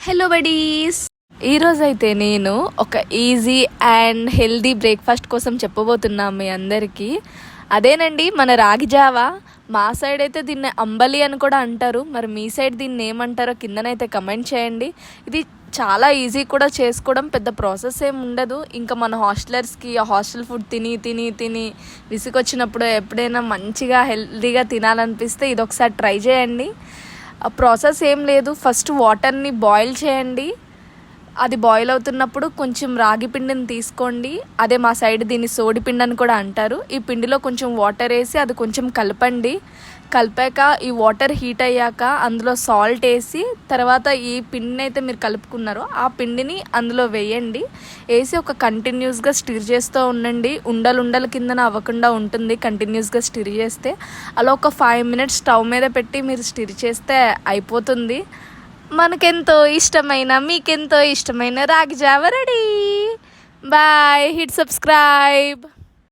Hello buddies, ఈరోజైతే నేను ఒక ఈజీ అండ్ హెల్దీ బ్రేక్ఫాస్ట్ కోసం చెప్పబోతున్నాం మీ అందరికీ. అదేనండి మన రాగి జావా. మా సైడ్ అయితే దీన్ని అంబలి అని కూడా అంటారు. మరి మీ సైడ్ దీన్ని ఏమంటారో కిందనైతే కమెంట్ చేయండి. ఇది చాలా ఈజీ కూడా చేసుకోవడం, పెద్ద ప్రాసెస్ ఏమి ఉండదు. ఇంకా మన హాస్టలర్స్కి ఆ హాస్టల్ ఫుడ్ తిని తిని తిని విసుగొచ్చినప్పుడు ఎప్పుడైనా మంచిగా హెల్దీగా తినాలనిపిస్తే ఇది ఒకసారి ట్రై చేయండి. ఆ ప్రాసెస్ ఏం లేదు, ఫస్ట్ వాటర్ని బాయిల్ చేయండి. అది బాయిల్ అవుతున్నప్పుడు కొంచెం రాగి పిండిని తీసుకోండి. అదే మా సైడ్ దీన్ని సోడి పిండి అని కూడా అంటారు. ఈ పిండిలో కొంచెం వాటర్ వేసి అది కొంచెం కలపండి. కలిపాక ఈ వాటర్ హీట్ అయ్యాక అందులో సాల్ట్ వేసి తర్వాత ఈ పిండిని అయితే మీరు కలుపుకున్నారో ఆ పిండిని అందులో వేయండి. వేసి ఒక కంటిన్యూస్గా స్టిర్ చేస్తూ ఉండండి. ఉండలు కిందన అవ్వకుండా ఉంటుంది కంటిన్యూస్గా స్టిర్ చేస్తే. అలా ఒక 5 minutes స్టవ్ మీద పెట్టి మీరు స్టిర్ చేస్తే అయిపోతుంది. మనకెంతో ఇష్టమైన, మీకెంతో ఇష్టమైన రాగి జావ రెడీ. Bye, hit subscribe.